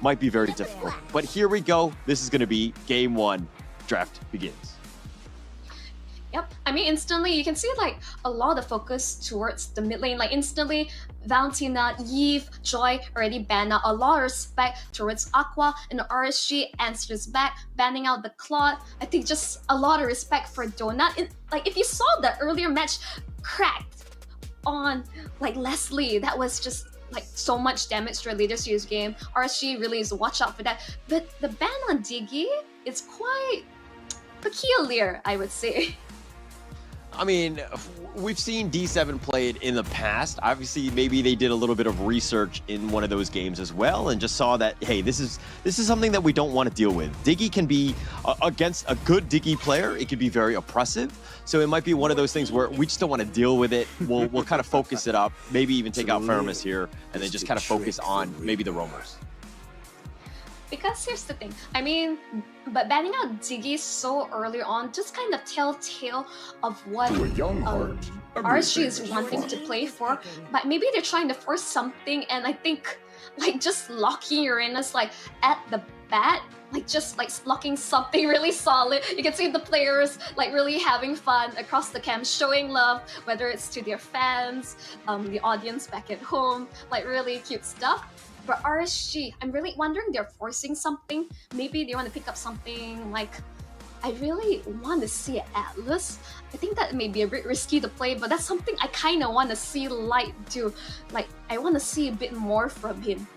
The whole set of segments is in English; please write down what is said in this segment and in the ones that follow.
might be very difficult. But here we go. This is going to be game one. Draft begins. Yep, I mean, instantly you can see like a lot of focus towards the mid lane. Like instantly, Valentina, Eve, Joy already banned out. A lot of respect towards Aqua, and the RSG answers back, banning out the Claude. I think just a lot of respect for Donut. Like if you saw the earlier match cracked on like Leslie, that was just like so much damage to a later series game. RSG really is watch out for that. But the ban on Diggy is quite peculiar, I would say. I mean, we've seen D7 played in the past. Obviously, maybe they did a little bit of research in one of those games as well and just saw that, hey, this is something that we don't want to deal with. Diggy can be, against a good Diggy player, it could be very oppressive. So it might be one of those things where we just don't want to deal with it. We'll kind of focus it up, maybe even take out Feramis here, and then just kind of focus on maybe the roamers. Because here's the thing, I mean, but banning out Diggy so early on just kind of telltale of what RSG is wanting to play for. But maybe they're trying to force something, and I think like just locking Uranus like at the bat, like just like locking something really solid. You can see the players like really having fun across the camp, showing love, whether it's to their fans, the audience back at home, like really cute stuff. But RSG, I'm really wondering they're forcing something. Maybe they want to pick up something like, I really want to see Atlas. I think that may be a bit risky to play, but that's something I kind of want to see Light do. Like, I want to see a bit more from him.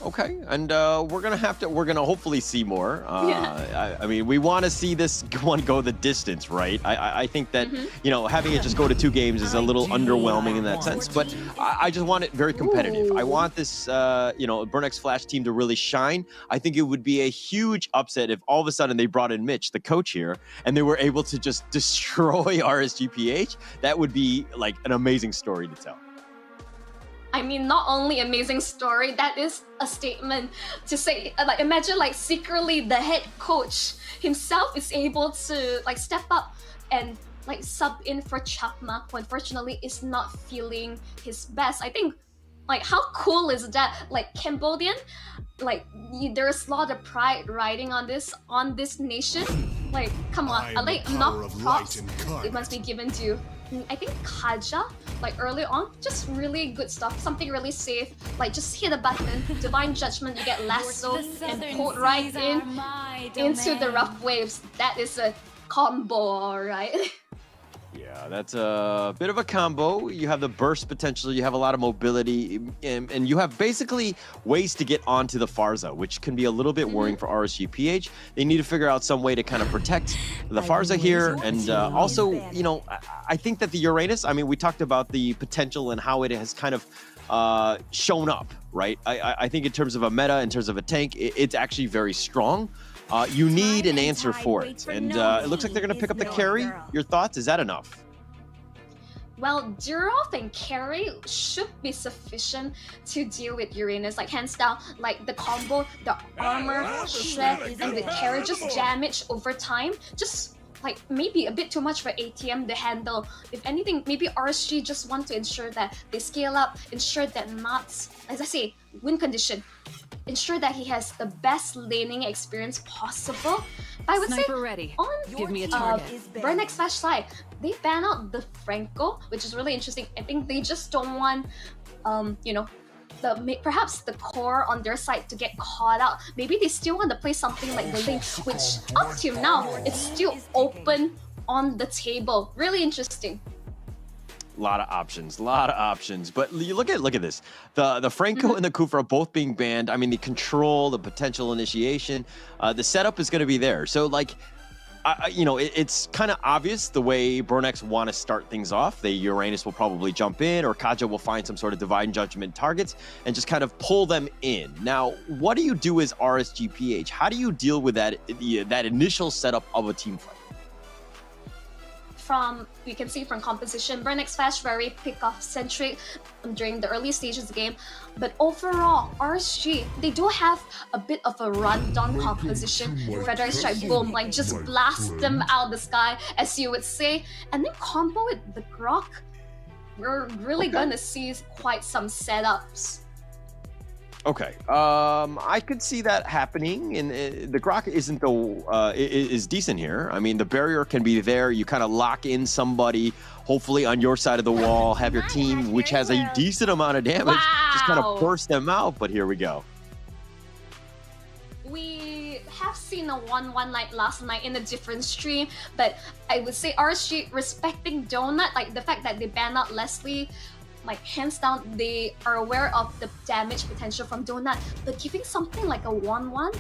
Okay, and we're gonna hopefully see more. I mean, we want to see this one go the distance, right? I think that you know, having it just go to 2 games is a little underwhelming in that sense. But I just want it very competitive. I want this you know, Burnix Flash team to really shine. I think it would be a huge upset if all of a sudden they brought in Mitch, the coach here, and they were able to just destroy RSG PH. That would be like an amazing story to tell. I mean, not only amazing story, that is a statement to say, like, imagine like secretly the head coach himself is able to like step up and like sub in for Chakma, who unfortunately is not feeling his best. I think, like, how cool is that? Like, Cambodian, like, there's a lot of pride riding on this nation. Like, come on, like, enough props it must be given to, I think, Kaja, like early on, just really good stuff, something really safe, like just hit a button, divine judgment, you get lassoed and pulled right into the rough waves. That is a combo, alright? Yeah, that's a bit of a combo. You have the burst potential, you have a lot of mobility, and you have basically ways to get onto the Farza, which can be a little bit worrying for RSG PH. They need to figure out some way to kind of protect the Farza here, and also, you know, I think that the Uranus, I mean, we talked about the potential and how it has kind of shown up, right? I think in terms of a meta, in terms of a tank, it's actually very strong. You need an answer for it, and it looks like they're going to pick up the carry. Your thoughts? Is that enough? Well, Durov and carry should be sufficient to deal with Uranus. Like, hands down, like the combo, the armor, shred, and the carry just damage over time. Just like maybe a bit too much for ATM to handle. If anything, maybe RSG just want to ensure that they scale up, ensure that Mats, as I say, win condition, ensure that he has the best laning experience possible. But I would say ready. on Give me a target. Burnix Flash side, they ban out the Franco, which is really interesting. I think they just don't want, you know, perhaps the core on their side to get caught out. Maybe they still want to play something like the Link, which up to now, it's still open on the table. Really interesting. A lot of options. But you look at this. The Franco and the Kufra both being banned. I mean, the control, the potential initiation, the setup is going to be there. So, like, you know, it's kind of obvious the way Burnix want to start things off. Uranus will probably jump in, or Kaja will find some sort of divine judgment targets and just kind of pull them in. Now, what do you do as RSG PH? How do you deal with that initial setup of a team fight? From, you can see from composition, Burnix Flash very pick-off centric during the early stages of the game. But overall, RSG, they do have a bit of a rundown composition. Frederick Strike, boom, like just blast them out of the sky, as you would say. And then combo with the Grok, we're really gonna see quite some setups. Okay, I could see that happening, and the Grok isn't is decent here. I mean, the barrier can be there. You kind of lock in somebody, hopefully on your side of the wall, have your team, which has a decent amount of damage, just kind of burst them out. But here we go. We have seen a 1-1 like last night in a different stream, but I would say RSG respecting Donut, like the fact that they banned out Leslie. Like, hands down, they are aware of the damage potential from Donut, but giving something like a 1-1,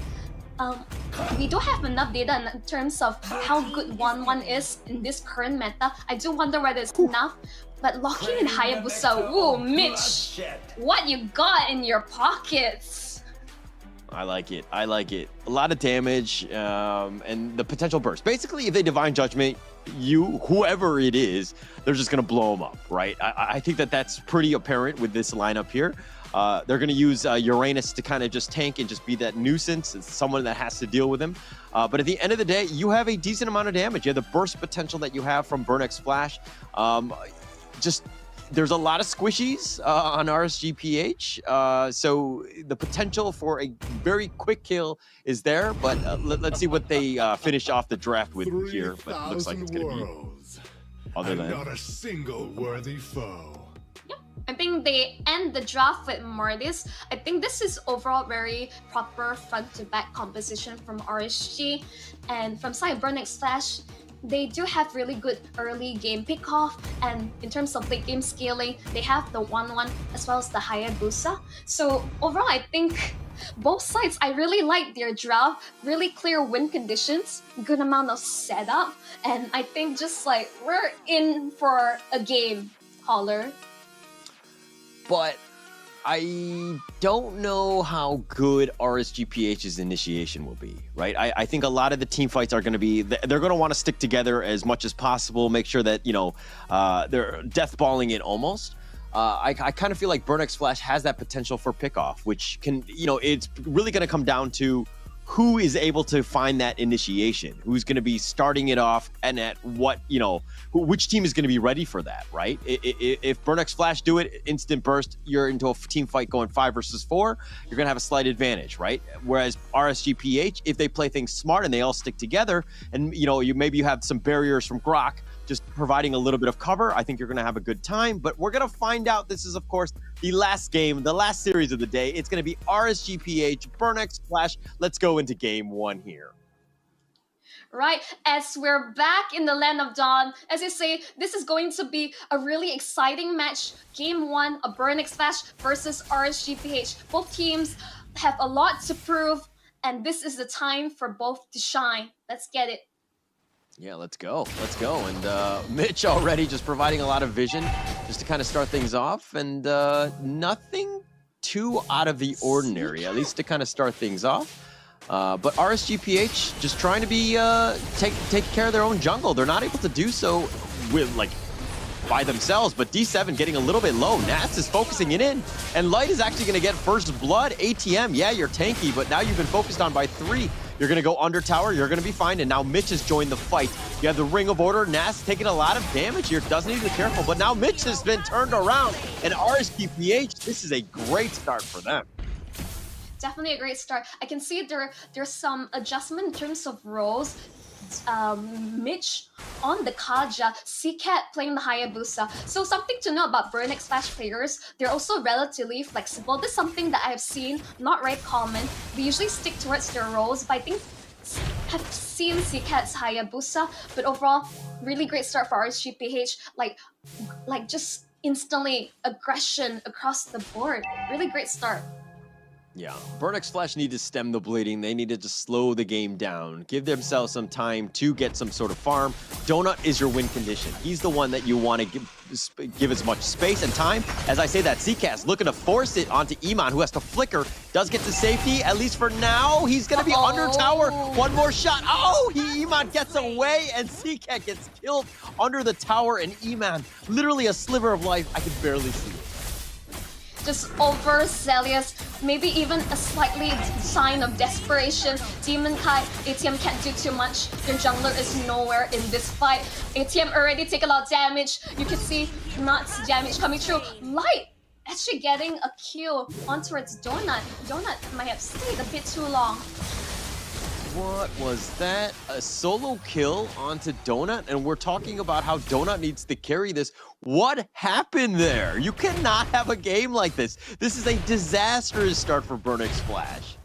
we don't have enough data in terms of how good 1-1 is in this current meta. I do wonder whether it's enough, but locking in Hayabusa, whoa, Mitch, what you got in your pockets? I like it. I like it. A lot of damage and the potential burst. Basically, if they Divine Judgment, whoever it is, they're just going to blow them up, right? I think that's pretty apparent with this lineup here. They're going to use Uranus to kind of just tank and just be that nuisance. It's someone that has to deal with him. But at the end of the day, you have a decent amount of damage. You have the burst potential that you have from Burnex Flash. There's a lot of squishies on RSG PH, so the potential for a very quick kill is there, but let's see what they finish off the draft with here, but it looks like it's going to be other than not a single worthy foe. Yep, I think they end the draft with Mortis. I think this is overall very proper front-to-back composition from RSG, and from side Burnex Flash, they do have really good early game pickoff, and in terms of late game scaling, they have the 1-1 as well as the Hayabusa. So overall, I think both sides, I really like their draft. Really clear win conditions, good amount of setup, and I think just like we're in for a game, Holler. But I don't know how good RSG PH's initiation will be, right? I think a lot of the team fights are going to be, they're going to want to stick together as much as possible, make sure that, they're deathballing it almost. I kind of feel like Burnex Flash has that potential for pickoff, which can, it's really going to come down to who is able to find that initiation, who's going to be starting it off, and at what, which team is going to be ready for that, right? If Burnex Flash do it, instant burst, you're into a team fight going 5 versus 4, you're going to have a slight advantage, right? Whereas RSG PH, if they play things smart and they all stick together, and maybe you have some barriers from Grok, just providing a little bit of cover, I think you're going to have a good time. But we're going to find out. This is, of course, the last game, the last series of the day. It's going to be RSG PH, Burnex Flash. Let's go into game 1 here. Right, as we're back in the Land of Dawn, as I say, this is going to be a really exciting match. Game 1, a Burnex Flash versus RSG PH. Both teams have a lot to prove, and this is the time for both to shine. Let's get it. Yeah, let's go. Let's go. And Mitch already just providing a lot of vision just to kind of start things off. And nothing too out of the ordinary, at least to kind of start things off. But RSG PH just trying to be take care of their own jungle. They're not able to do so with by themselves, but D7 getting a little bit low. Nats is focusing it in, and Light is actually going to get first blood. ATM, yeah, you're tanky, but now you've been focused on by 3. You're going to go under tower. You're going to be fine. And now Mitch has joined the fight. You have the Ring of Order. Nas taking a lot of damage here. Doesn't need to be careful. But now Mitch has been turned around. And RSG PH, this is a great start for them. Definitely a great start. I can see there's some adjustment in terms of roles. Mitch on the Kaja, CCat playing the Hayabusa. So something to know about Burnex Flash players, they're also relatively flexible. This is something that I've seen, not very common. They usually stick towards their roles, but I think have seen CCat's Hayabusa. But overall, really great start for RSG PH. Like just instantly aggression across the board. Really great start. Yeah, Burnex Flash need to stem the bleeding. They need to just slow the game down, give themselves some time to get some sort of farm. Donut is your win condition. He's the one that you want to give as much space and time. As I say that, CCast looking to force it onto Iman, who has to flicker. Does get to safety, at least for now. He's going to be under tower. One more shot. Oh, Iman gets away, and CCat gets killed under the tower, and Iman, literally a sliver of life. I can barely see it. Just overzealous, maybe even a slightly sign of desperation. Demon Kai, ATM can't do too much. Their jungler is nowhere in this fight. ATM already take a lot of damage. You can see Nuts damage coming through. Light actually getting a kill on towards Donut. Donut might have stayed a bit too long. What was that? A solo kill onto Donut? And we're talking about how Donut needs to carry this. What happened there? You cannot have a game like this. This is a disastrous start for Burnix Flash.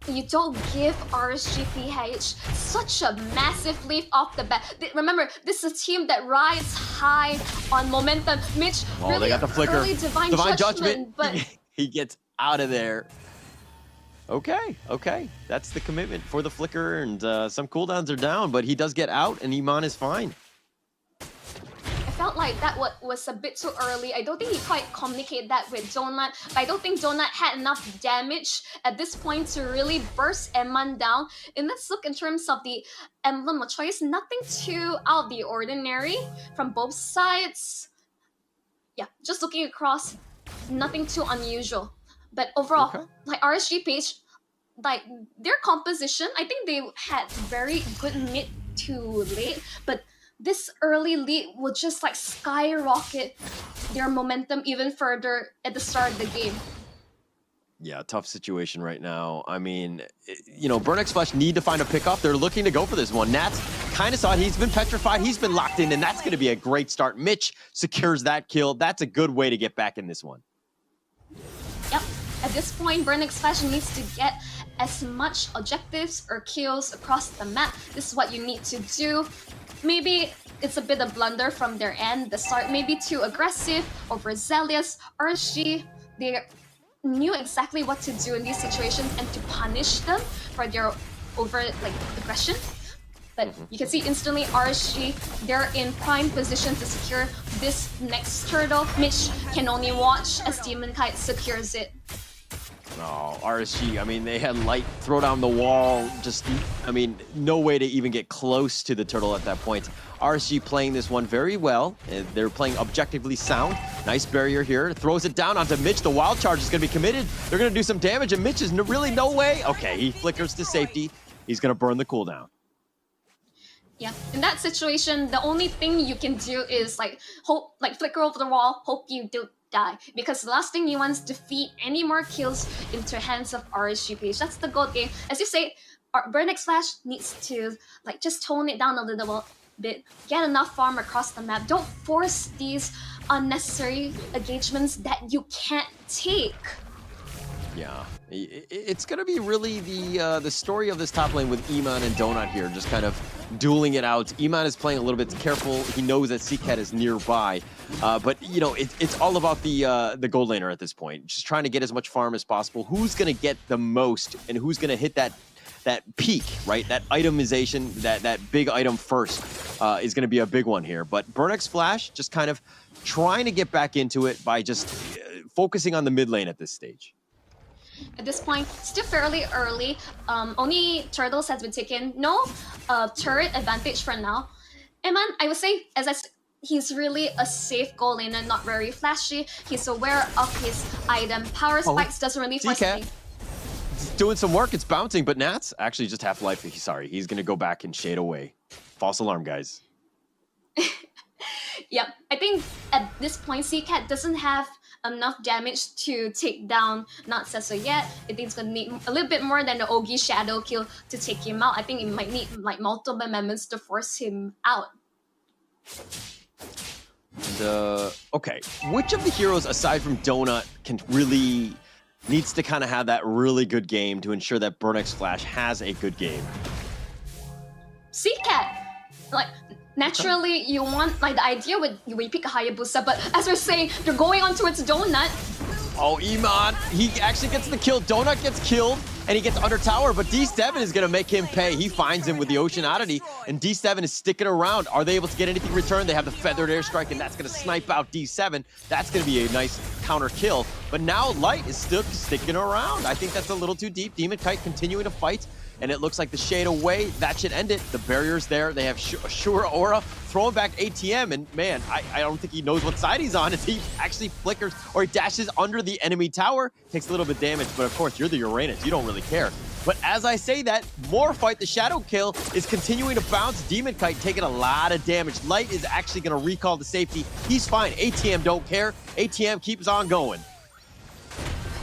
You don't give RSG PH such a massive leap off the bat. Remember, this is a team that rides high on momentum. Mitch, Oh, really they got the flicker. early divine judgment, but he gets out of there. Okay. That's the commitment for the flicker, and some cooldowns are down, but he does get out, and Iman is fine. I felt like that was a bit too early. I don't think he quite communicated that with Donut, but I don't think Donut had enough damage at this point to really burst Eman down. And let's look in terms of the emblem of choice. Nothing too out of the ordinary from both sides. Yeah, just looking across, nothing too unusual. But overall, like RSG PH, like their composition, I think they had very good mid to late, but this early lead will just like skyrocket their momentum even further at the start of the game. Yeah, tough situation right now. I mean, you know, Burnix Flash need to find a pickoff. They're looking to go for this one. Nats kind of saw it. He's been petrified. He's been locked in, and that's going to be a great start. Mitch secures that kill. That's a good way to get back in this one. Yep. At this point, Burnix Flash needs to get as much objectives or kills across the map. This is what you need to do. Maybe it's a bit of blunder from their end. The start may be too aggressive, overzealous. RSG, they knew exactly what to do in these situations and to punish them for their aggression. But you can see instantly RSG, they're in prime position to secure this next turtle. Mitch can only watch as Demon Kite secures it. Oh, RSG, I mean, they had Light throw down the wall. Just, I mean, no way to even get close to the turtle at that point. RSG playing this one very well. They're playing objectively sound. Nice barrier here. Throws it down onto Mitch. The wild charge is going to be committed. They're going to do some damage, and Mitch is really no way. Okay, he flickers to safety. He's going to burn the cooldown. Yeah, in that situation, the only thing you can do is flicker over the wall, hope you don't die. Because the last thing you want is to feed any more kills into hands of RSG PH. That's the goal game. As you say, Burnix Flash needs to just tone it down a little bit, get enough farm across the map. Don't force these unnecessary engagements that you can't take. Yeah, it's going to be really the story of this top lane with Iman and Donut here, just kind of dueling it out. Iman is playing a little bit careful. He knows that Seacat is nearby, but you know it's all about the gold laner at this point, just trying to get as much farm as possible. Who's going to get the most, and who's going to hit that peak, right? That itemization, that big item first is going to be a big one here. But Burnix Flash just kind of trying to get back into it by just focusing on the mid lane at this stage. At this point, still fairly early. Only turtles has been taken. No turret advantage for now. Eman, I would say, he's really a safe goal laner, not very flashy. He's aware of his item. Power spikes doesn't really force anything. It's doing some work. It's bouncing, but Nats actually just half life. Sorry, he's gonna go back and shade away. False alarm, guys. Yep, I think at this point, Seacat doesn't have enough damage to take down Not Sesso yet. I think it's gonna need a little bit more than the Ogi shadow kill to take him out. I think it might need multiple amendments to force him out. Okay, which of the heroes aside from Donut needs to kind of have that really good game to ensure that Burnix Flash has a good game? Seacat! Naturally, you want, the idea would we pick a Hayabusa, but as we're saying, they're going on towards Donut. Oh, Iman, he actually gets the kill. Donut gets killed, and he gets under tower, but D7 is going to make him pay. He finds him with the Oceanity, and D7 is sticking around. Are they able to get anything returned? They have the Feathered Airstrike, and that's going to snipe out D7. That's going to be a nice counter kill, but now Light is still sticking around. I think that's a little too deep. Demon Kite continuing to fight, and it looks like the shade away. That should end it. The barrier's there. They have Shura Aura throwing back ATM, and man, I don't think he knows what side he's on as he actually flickers or he dashes under the enemy tower. Takes a little bit of damage, but of course, you're the Uranus. You don't really care. But as I say that, more fight, the shadow kill is continuing to bounce. Demon Kite taking a lot of damage. Light is actually going to recall to safety. He's fine. ATM don't care. ATM keeps on going.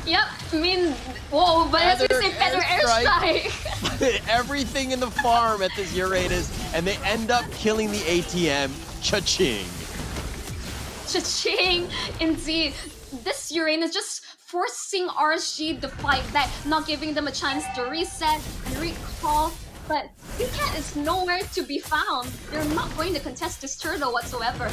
Yep, I mean, whoa, but as you say, better airstrike. Everything in the farm at this Uranus, and they end up killing the ATM. Cha-ching. Cha-ching, indeed. This Uranus just forcing RSG to fight back, not giving them a chance to reset, recall. But CCAT is nowhere to be found. They're not going to contest this turtle whatsoever.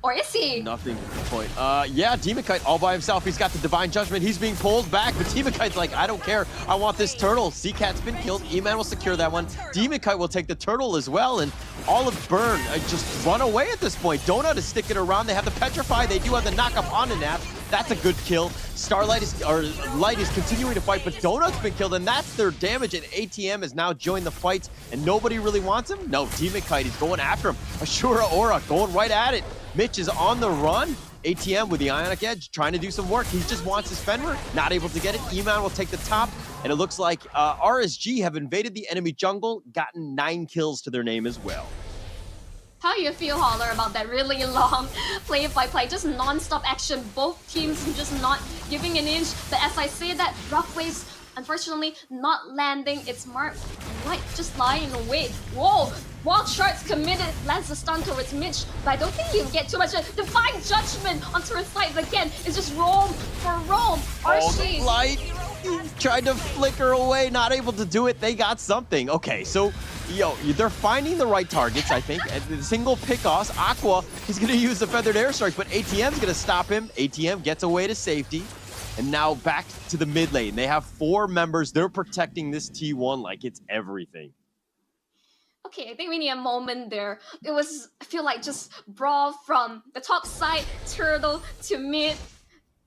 Or is he? Nothing point. Yeah, Demon Kite all by himself. He's got the Divine Judgment. He's being pulled back, but Demon Kite's like, I don't care. I want this turtle. CCAT's been killed. E-Man will secure that one. Demon Kite will take the turtle as well, and all of Burn just run away at this point. Donut is sticking around. They have the Petrify. They do have the knock-up on the nap. That's a good kill. Light is continuing to fight, but Donut's been killed, and that's their damage, and ATM has now joined the fight, and nobody really wants him? No, Demon Kite is going after him. Ashura Aura going right at it. Mitch is on the run. ATM with the Ionic Edge trying to do some work. He just wants his Fenrir, not able to get it. E-Man will take the top, and it looks like RSG have invaded the enemy jungle, gotten 9 kills to their name as well. How do you feel, Holler, about that really long play-by-play, just non-stop action, both teams just not giving an inch, but as I say that, Rockways unfortunately not landing its mark, Light just lying in wait. Whoa! Wild Sharks committed, lands the stun towards Mitch, but I don't think you get too much. Divine Judgment on turret side again. It's just roam for roam. RSG. Light tried to flicker away, not able to do it. They got something. Okay, so they're finding the right targets, I think. And the single pickoffs. Aqua, he's going to use the Feathered Airstrike, but ATM's going to stop him. ATM gets away to safety. And now back to the mid lane. They have 4 members. They're protecting this T1 like it's everything. Okay, I think we need a moment there. It was, I feel like, just brawl from the top side, turtle to mid.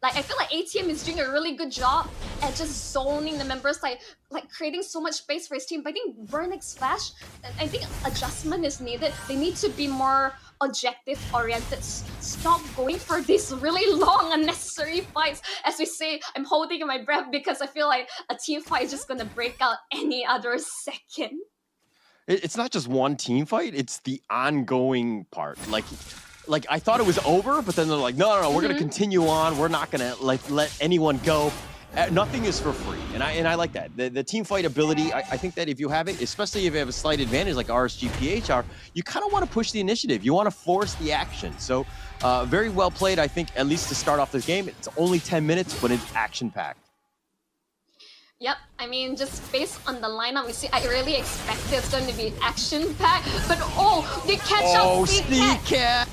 Like, I feel like ATM is doing a really good job at just zoning the members, like creating so much space for his team. But I think Vernix Flash, I think adjustment is needed. They need to be more objective-oriented. Stop going for these really long, unnecessary fights. As we say, I'm holding my breath because I feel like a team fight is just gonna break out any other second. It's not just one team fight, it's the ongoing part. Like I thought it was over, but then they're like, no, we're gonna continue on. We're not gonna let anyone go. Nothing is for free, and I like that. The team fight ability, I think that if you have it, especially if you have a slight advantage like RSG PH are, you kind of want to push the initiative. You want to force the action. So very well played, I think, at least to start off this game. It's only 10 minutes, but it's action-packed. Yep, I mean, just based on the lineup we see, I really expected it's going to be action-packed, but they catch up CCAT!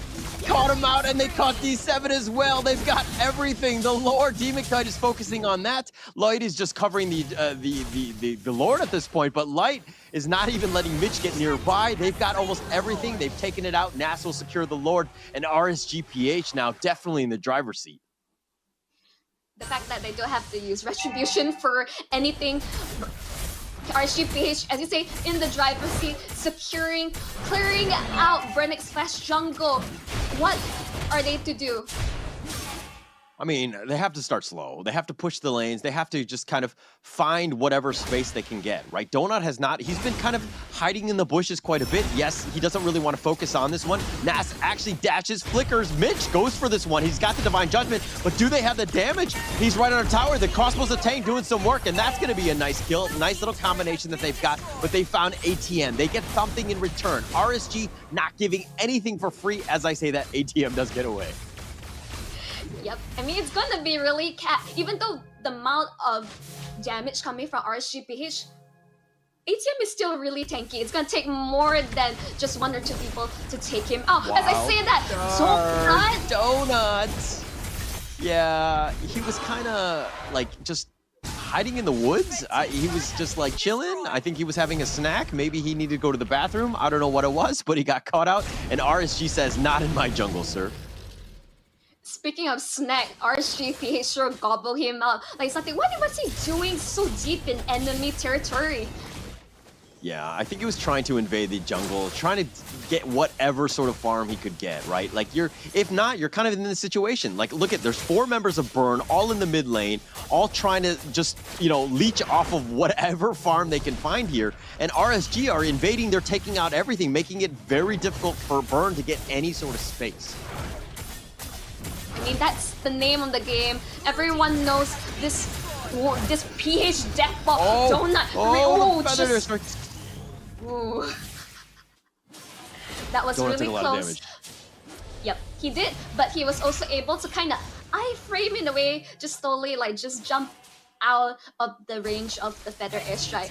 Caught him out, and they caught D7 as well. They've got everything. The Lord, Demon Kite is focusing on that. Light is just covering the Lord at this point, but Light is not even letting Mitch get nearby. They've got almost everything. They've taken it out. Nas will secure the Lord, and RSG PH now definitely in the driver's seat. The fact that they don't have to use Retribution for anything. RSG PH, as you say, in the driver's seat, securing, clearing out Vernix Flash jungle. What are they to do? I mean, they have to start slow. They have to push the lanes. They have to just kind of find whatever space they can get, right? Donut has not, he's been kind of hiding in the bushes quite a bit. Yes, he doesn't really want to focus on this one. Nas actually dashes, flickers. Mitch goes for this one. He's got the Divine Judgment, but do they have the damage? He's right on a tower. The crossbow's a tank doing some work, and that's going to be a nice kill. Nice little combination that they've got, but they found ATM. They get something in return. RSG not giving anything for free. As I say that, ATM does get away. Yep, I mean, it's gonna be really even though the amount of damage coming from RSG PH, ATM is still really tanky. It's gonna take more than just 1 or 2 people to take him out. Wow. As I say that, Donuts! Yeah, he was kind of like just hiding in the woods. He was just like chilling. I think he was having a snack. Maybe he needed to go to the bathroom. I don't know what it was, but he got caught out. And RSG says, not in my jungle, sir. Speaking of snack, RSG PH sure gobble him up. Like something, what was he doing so deep in enemy territory? Yeah, I think he was trying to invade the jungle, trying to get whatever sort of farm he could get, right? Like, if not, you're kind of in this situation. Like, look at, there's 4 members of Burn, all in the mid lane, all trying to just, you know, leech off of whatever farm they can find here. And RSG are invading, they're taking out everything, making it very difficult for Burn to get any sort of space. I mean, that's the name of the game. Everyone knows this PH death ball donut. Ooh. That was really close. Yep, he did, but he was also able to kind of iframe in a way, just slowly, like, just jump out of the range of the feather airstrike.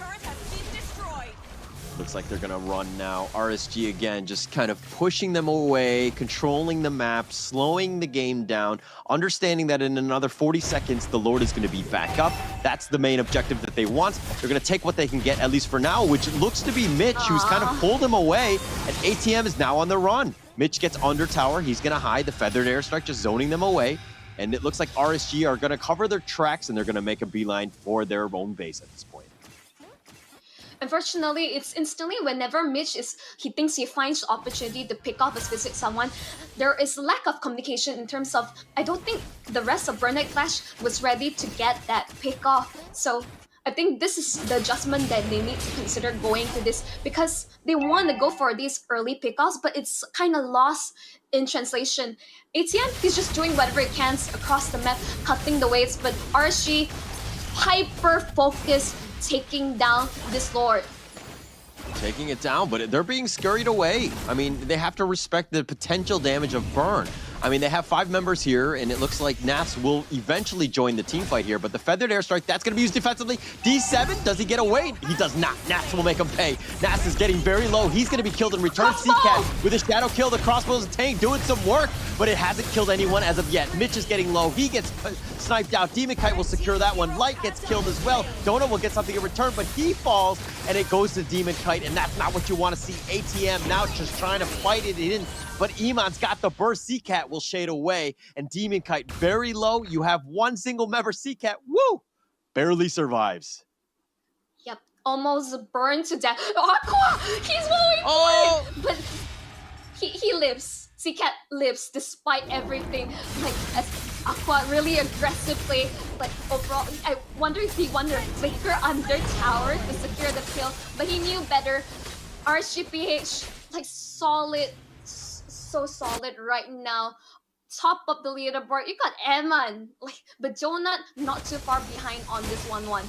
Looks like they're gonna run now. RSG again, just kind of pushing them away, controlling the map, slowing the game down, understanding that in another 40 seconds, the Lord is gonna be back up. That's the main objective that they want. They're gonna take what they can get, at least for now, which looks to be Mitch, who's kind of pulled him away, and ATM is now on the run. Mitch gets under tower, he's gonna hide, the feathered airstrike just zoning them away, and it looks like RSG are gonna cover their tracks and they're gonna make a beeline for their own base at this point. Unfortunately, it's instantly whenever Mitch he thinks he finds opportunity to pick off a specific someone, there is lack of communication in terms of, I don't think the rest of Burnout Clash was ready to get that pick off. So I think this is the adjustment that they need to consider going to this, because they want to go for these early pickoffs, but it's kind of lost in translation. ATM, he's just doing whatever he can across the map, cutting the waves, but RSG, hyper-focused, taking down this Lord. Taking it down, but they're being scurried away. I mean, they have to respect the potential damage of Burn. I mean, they have 5 members here, and it looks like Nas will eventually join the team fight here, but the Feathered Airstrike, that's going to be used defensively. D7, does he get away? He does not. Nas will make him pay. Nas is getting very low. He's going to be killed in return. CCat with a shadow kill. The crossbow's a tank doing some work, but it hasn't killed anyone as of yet. Mitch is getting low. He gets sniped out. Demon Kite will secure that one. Light gets killed as well. Donut will get something in return, but he falls, and it goes to Demon Kite, and that's not what you want to see. ATM now just trying to fight it in, but Iman's got the burst. CCat will shade away, and Demon Kite very low. You have one single member. CCat, woo, barely survives. Yep, almost burned to death. Aqua, he's going for it, but he lives. CCat lives despite everything. Like, as Aqua really aggressively, like, overall, I wonder if he wanted to flicker under tower to secure the kill, but he knew better. RSG PH, like, solid, so solid right now. Top of the leaderboard, you got Eman, like, but Donut not too far behind on this 1-1.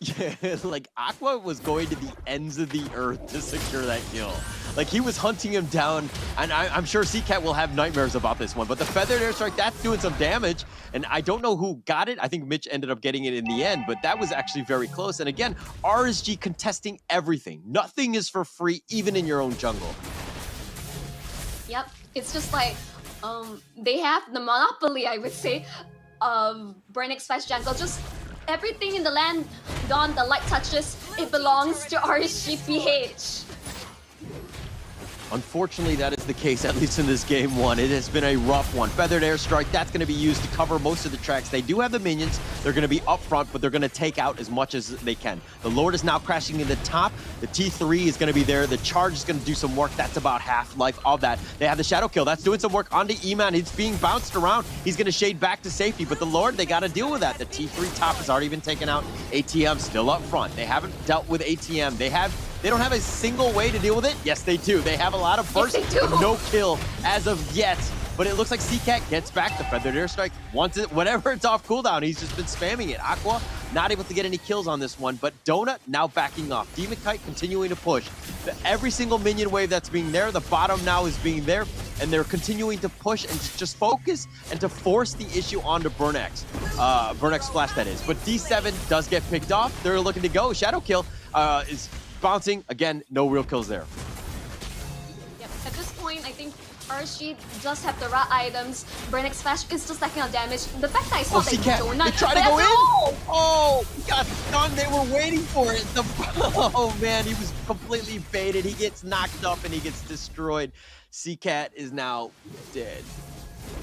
Yeah, like Aqua was going to the ends of the earth to secure that kill. Like, he was hunting him down, and I'm sure CCat will have nightmares about this one, but the Feathered Airstrike, that's doing some damage, and I don't know who got it. I think Mitch ended up getting it in the end, but that was actually very close. And again, RSG contesting everything. Nothing is for free, even in your own jungle. Yep, it's just like, they have the monopoly, I would say, of Burnix Flash jungle. Just everything in the land, Dawn, the light touches, it belongs to RSG PH. Unfortunately, that is the case, at least in this game 1. It has been a rough one. Feathered Airstrike, that's going to be used to cover most of the tracks. They do have the minions. They're going to be up front, but they're going to take out as much as they can. The Lord is now crashing in the top. The T3 is going to be there. The Charge is going to do some work. That's about half-life of that. They have the Shadow Kill. That's doing some work onto Eman. It's being bounced around. He's going to shade back to safety, but the Lord, they got to deal with that. The T3 top has already been taken out. ATM still up front. They haven't dealt with ATM. They don't have a single way to deal with it. Yes, they do. They have a lot of burst, but no kill as of yet. But it looks like CCat gets back the Feathered Airstrike. Once it, whenever it's off cooldown, he's just been spamming it. Aqua not able to get any kills on this one, but Donut now backing off. Demon Kite continuing to push. Every single minion wave that's being there, the bottom now is being there, and they're continuing to push and just focus and to force the issue onto Burnex. Burnex Splash, that is. But D7 does get picked off. They're looking to go. Shadow Kill is bouncing. Again, no real kills there. Yep, at this point, I think RSG does have the right items. Burnex Flash is still stacking on damage. The fact that I saw that Donut... They tried to go in! Oh, he got stunned. They were waiting for it. Oh, man, he was completely baited. He gets knocked up and he gets destroyed. CCat is now dead.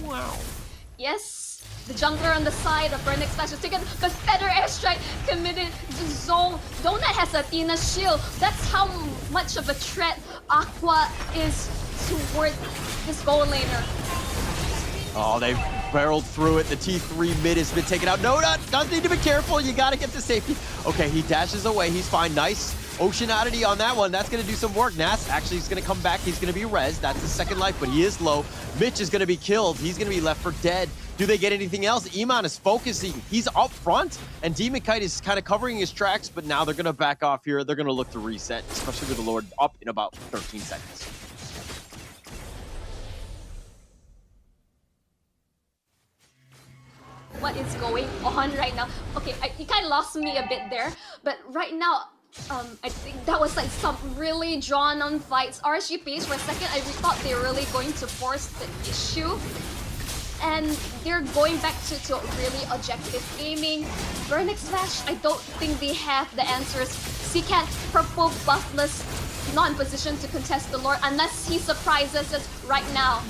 Wow. Yes, the jungler on the side of Burnex Flash is taken, but Feather Airstrike committed to zone. Donut has Athena shield. That's how much of a threat Aqua is toward this gold laner. Oh, they barreled through it. The T3 mid has been taken out. No, does need to be careful. You got to get to safety. Okay, he dashes away. He's fine. Nice ocean oddity on that one. That's going to do some work. Nas actually is going to come back. He's going to be rezzed. That's his second life, but he is low. Mitch is going to be killed. He's going to be left for dead. Do they get anything else? Iman is focusing. He's up front, and Demon Kite is kind of covering his tracks, but now they're going to back off here. They're going to look to reset, especially with the Lord up in about 13 seconds. What is going on right now? Okay, you kind of lost me a bit there, but right now, I think that was like some really drawn-on fights. RSG PH for a second, I thought they were really going to force the issue, and they're going back to really objective gaming. Burnix Flash, I don't think they have the answers. CCat, purple, buffless, not in position to contest the Lord unless he surprises us right now.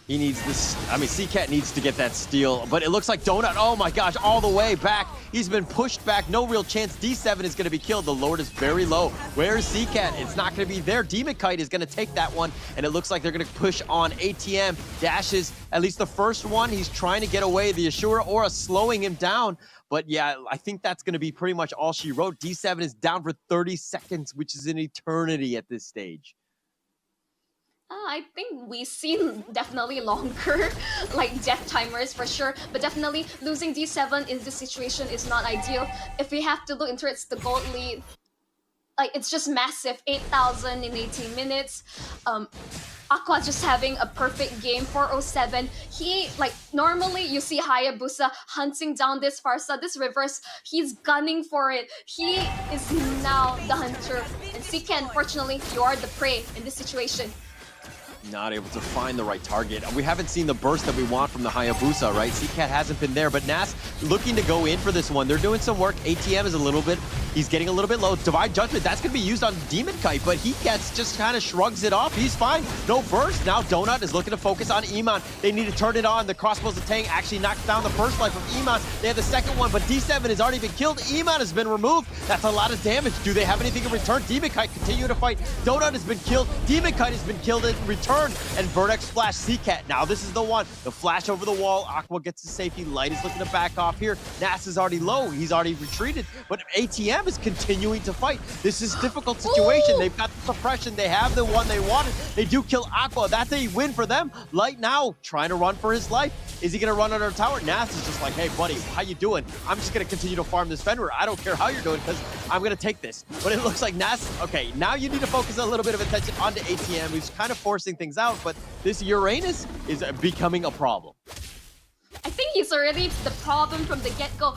He needs this. I mean, CCat needs to get that steal, but it looks like Donut, oh my gosh, all the way back. He's been pushed back. No real chance. D7 is going to be killed. The Lord is very low. Where's CCat? It's not going to be there. Demon Kite is going to take that one, and it looks like they're going to push on ATM. Dashes, at least the first one. He's trying to get away. The Ashura Aura slowing him down. But yeah, I think that's going to be pretty much all she wrote. D7 is down for 30 seconds, which is an eternity at this stage. I think we've seen definitely longer like death timers for sure, but definitely losing D7 in this situation is not ideal. If we have to look into it, it's the gold lead. Like, it's just massive, 8,000 in 18 minutes. Aqua just having a perfect game, 407. He, like, normally you see Hayabusa hunting down this Farsa, this reverse, he's gunning for it. He is now the hunter. And CK, unfortunately, you are the prey in this situation. Not able to find the right target. We haven't seen the burst that we want from the Hayabusa, right? CCat hasn't been there, but Nas looking to go in for this one. They're doing some work. ATM is a little bit, he's getting a little bit low. Divine Judgment, that's going to be used on Demon Kite, but he gets just kind of shrugs it off. He's fine. No burst. Now Donut is looking to focus on Iman. They need to turn it on. The crossbows of Tang actually knocks down the first life of Iman. They have the second one, but D7 has already been killed. Iman has been removed. That's a lot of damage. Do they have anything in return? Demon Kite continue to fight. Donut has been killed. Demon Kite has been killed in return. And Vertex Flash CCat. Now this is the one. The flash over the wall. Aqua gets to safety. Light is looking to back off here. Nas is already low. He's already retreated. But ATM is continuing to fight. This is a difficult situation. Ooh. They've got the suppression. They have the one they wanted. They do kill Aqua. That's a win for them. Light now trying to run for his life. Is he going to run under a tower? Nas is just like, hey, buddy, how you doing? I'm just going to continue to farm this Fenrir. I don't care how you're doing because I'm going to take this. But it looks like Nas, okay, now you need to focus a little bit of attention onto ATM, who's kind of forcing things out, but this Uranus is becoming a problem. I think he's already the problem from the get-go.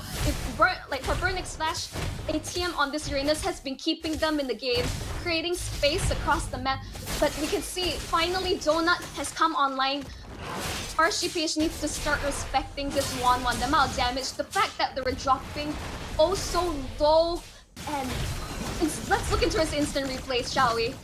Like for Burnix Flash, ATM on this Uranus has been keeping them in the game, creating space across the map. But we can see, finally, Donut has come online. RSG PH needs to start respecting this 1-1, the amount of damage, the fact that they were dropping oh so low, and let's look into his instant replays, shall we?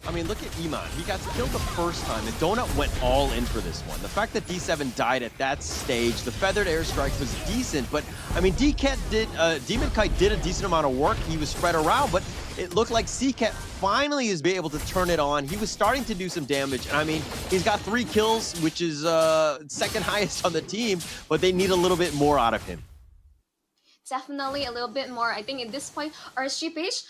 I mean, look at Iman. He got killed the first time, and Donut went all in for this one. The fact that D7 died at that stage, the feathered airstrike was decent, but I mean, Demon Kite did a decent amount of work. He was spread around, but it looked like CCat finally is able to turn it on. He was starting to do some damage, and I mean, he's got 3 kills, which is second highest on the team, but they need a little bit more out of him. Definitely a little bit more. I think at this point, RSG PH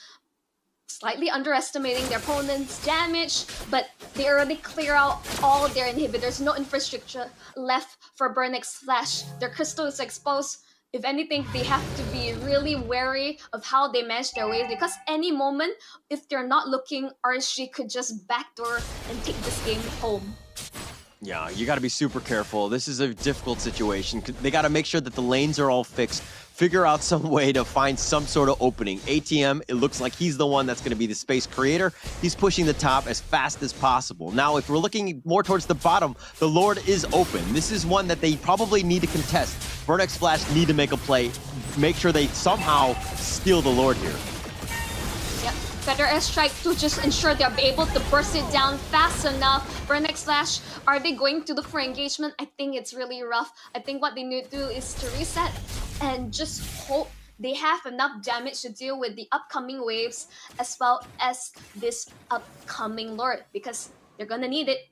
slightly underestimating their opponent's damage, but they already clear out all of their inhibitors. No infrastructure left for Burnix Flash. Their crystal is exposed. If anything, they have to be really wary of how they manage their waves, because any moment, if they're not looking, RSG could just backdoor and take this game home. Yeah, you got to be super careful. This is a difficult situation. They got to make sure that the lanes are all fixed. Figure out some way to find some sort of opening. ATM, it looks like he's the one that's going to be the space creator. He's pushing the top as fast as possible. Now, if we're looking more towards the bottom, the Lord is open. This is one that they probably need to contest. Vertex Flash need to make a play. Make sure they somehow steal the Lord here. Yep, better airstrike to just ensure they're able to burst it down fast enough. Burnix Flash, are they going to look for engagement? I think it's really rough. I think what they need to do is to reset. and just hope they have enough damage to deal with the upcoming waves as well as this upcoming Lord, because they're gonna need it.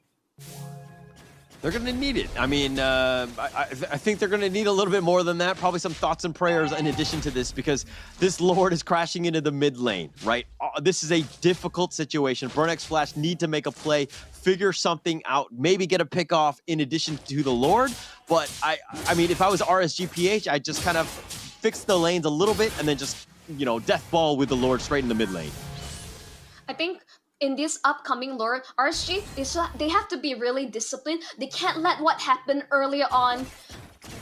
They're going to need it. I mean, I think they're going to need a little bit more than that. Probably some thoughts and prayers in addition to this, because this Lord is crashing into the mid lane, right? This is a difficult situation. Burnex Flash need to make a play, figure something out, maybe get a pick off in addition to the Lord. But I mean, if I was RSG PH, I'd just kind of fix the lanes a little bit and then just, you know, death ball with the Lord straight in the mid lane. I think in this upcoming Lord, RSG, they have to be really disciplined. They can't let what happened earlier on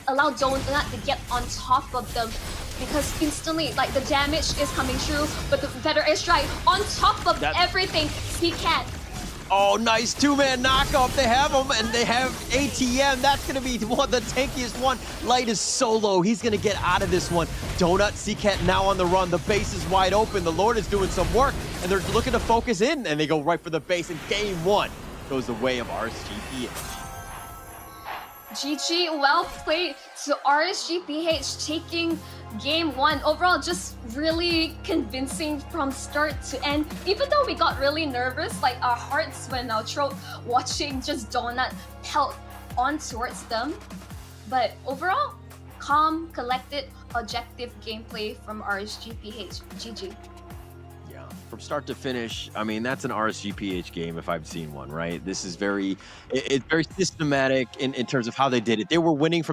allow Donut to get on top of them, because instantly, like, the damage is coming through, but the better airstrike on top of everything he can. Oh, nice two-man knockoff. They have him, and they have ATM. That's going to be one the tankiest one. Light is solo. He's going to get out of this one. Donut, Seacat now on the run. The base is wide open. The Lord is doing some work, and they're looking to focus in, and they go right for the base, and game one goes the way of RSG PH. GG, well played to RSG PH, taking game one. Overall, just really convincing from start to end. Even though we got really nervous, like our hearts went our throat watching just Donut pelt on towards them. But overall, calm, collected, objective gameplay from RSG PH. GG. Yeah, from start to finish, I mean, that's an RSG PH game if I've seen one, right? This is it's very systematic in terms of how they did it. They were winning from the